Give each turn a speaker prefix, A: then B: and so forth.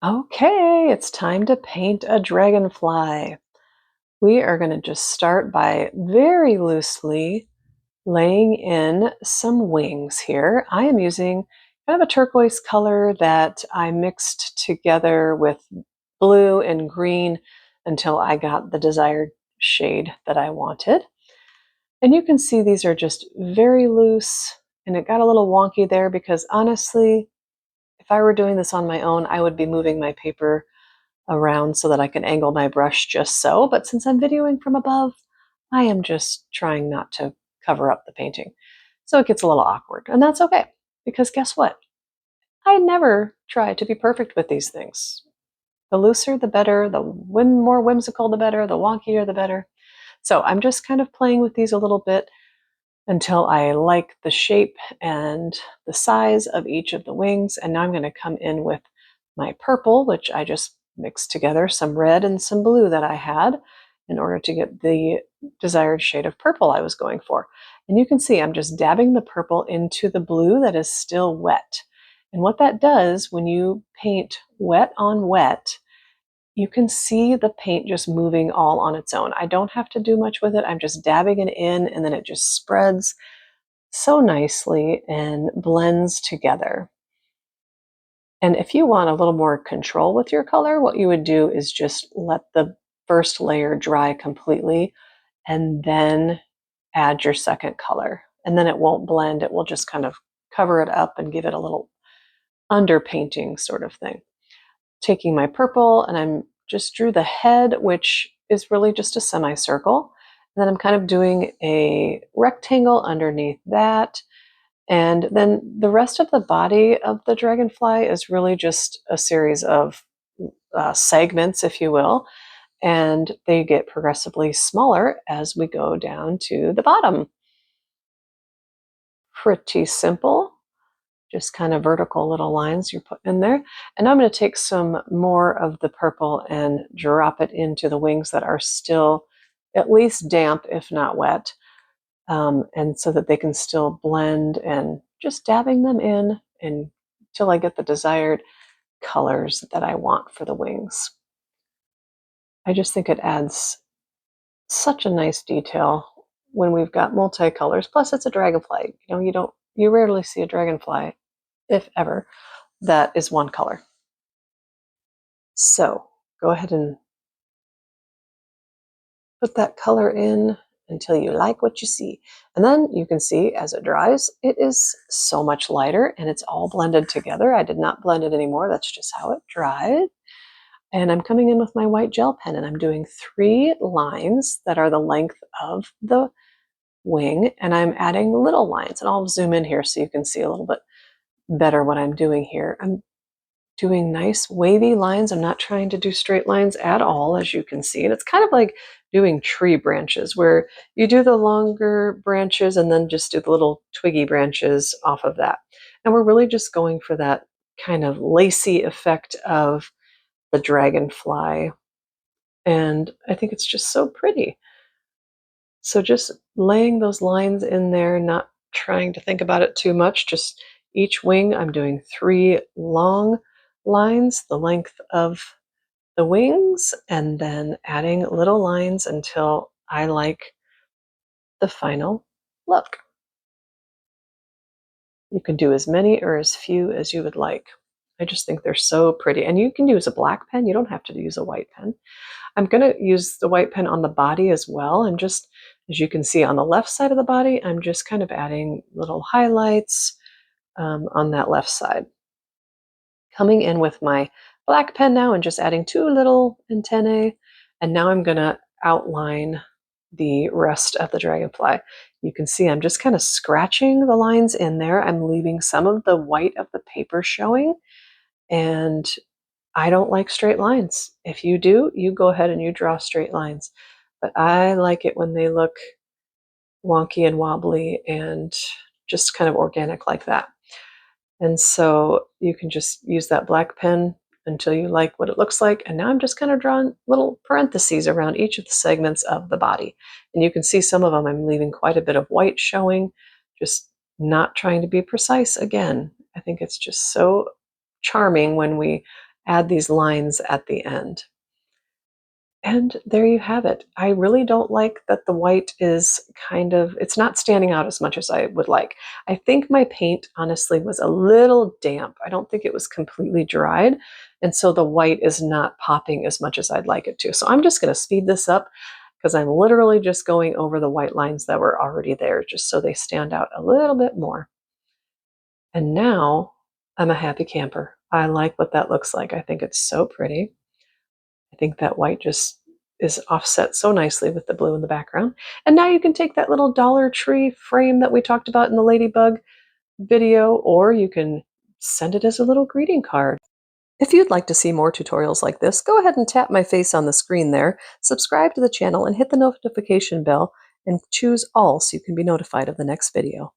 A: Okay, it's time to paint a dragonfly. We are going to just start by very loosely laying in some wings here. I am using kind of a turquoise color that I mixed together with blue and green until I got the desired shade that I wanted. And you can see these are just very loose, and it got a little wonky there because honestly, if I were doing this on my own, I would be moving my paper around so that I can angle my brush just so. But since I'm videoing from above, I am just trying not to cover up the painting. So it gets a little awkward, and that's okay, because guess what? I never try to be perfect with these things. The looser, the better, the more whimsical, the better, the wonkier, the better. So I'm just kind of playing with these a little bit until I like the shape and the size of each of the wings. And now I'm going to come in with my purple, which I just mixed together some red and some blue that I had in order to get the desired shade of purple I was going for. And you can see I'm just dabbing the purple into the blue that is still wet. And what that does when you paint wet on wet, you can see the paint just moving all on its own. I don't have to do much with it. I'm just dabbing it in, and then it just spreads so nicely and blends together. And if you want a little more control with your color, what you would do is just let the first layer dry completely and then add your second color. And then it won't blend. It will just kind of cover it up and give it a little underpainting sort of thing. Taking my purple, and I'm just drew the head, which is really just a semicircle. And then I'm kind of doing a rectangle underneath that. And then the rest of the body of the dragonfly is really just a series of segments, if you will. And they get progressively smaller as we go down to the bottom. Pretty simple. Just kind of vertical little lines you're putting in there. And I'm going to take some more of the purple and drop it into the wings that are still at least damp, if not wet, and so that they can still blend, and just dabbing them in until I get the desired colors that I want for the wings. I just think it adds such a nice detail when we've got multicolors. Plus, it's a dragonfly. You rarely see a dragonfly, if ever, that is one color. So go ahead and put that color in until you like what you see. And then you can see as it dries, it is so much lighter and it's all blended together. I did not blend it anymore. That's just how it dried. And I'm coming in with my white gel pen, and I'm doing 3 lines that are the length of the wing, and I'm adding little lines. And I'll zoom in here so you can see a little bit better what I'm doing here. I'm doing nice wavy lines. I'm not trying to do straight lines at all, as you can see. And it's kind of like doing tree branches, where you do the longer branches and then just do the little twiggy branches off of that. And we're really just going for that kind of lacy effect of the dragonfly. And I think it's just so pretty. So just laying those lines in there, not trying to think about it too much, just each wing, I'm doing 3 long lines, the length of the wings, and then adding little lines until I like the final look. You can do as many or as few as you would like. I just think they're so pretty. And you can use a black pen. You don't have to use a white pen. I'm going to use the white pen on the body as well. I'm just, as you can see on the left side of the body, I'm just kind of adding little highlights on that left side. Coming in with my black pen now and just adding 2 little antennae. And now I'm going to outline the rest of the dragonfly. You can see I'm just kind of scratching the lines in there. I'm leaving some of the white of the paper showing, and I don't like straight lines. If you do, you go ahead and you draw straight lines. But I like it when they look wonky and wobbly and just kind of organic like that. And so you can just use that black pen until you like what it looks like. And now I'm just kind of drawing little parentheses around each of the segments of the body. And you can see some of them I'm leaving quite a bit of white showing, just not trying to be precise again. I think it's just so charming when we add these lines at the end. And there you have it. I really don't like that the white is it's not standing out as much as I would like. I think my paint honestly was a little damp. I don't think it was completely dried. And so the white is not popping as much as I'd like it to. So I'm just going to speed this up because I'm literally just going over the white lines that were already there just so they stand out a little bit more. And now I'm a happy camper. I like what that looks like. I think it's so pretty. I think that white just is offset so nicely with the blue in the background. And now you can take that little Dollar Tree frame that we talked about in the ladybug video, or you can send it as a little greeting card. If you'd like to see more tutorials like this, go ahead and tap my face on the screen there, subscribe to the channel, and hit the notification bell, and choose all so you can be notified of the next video.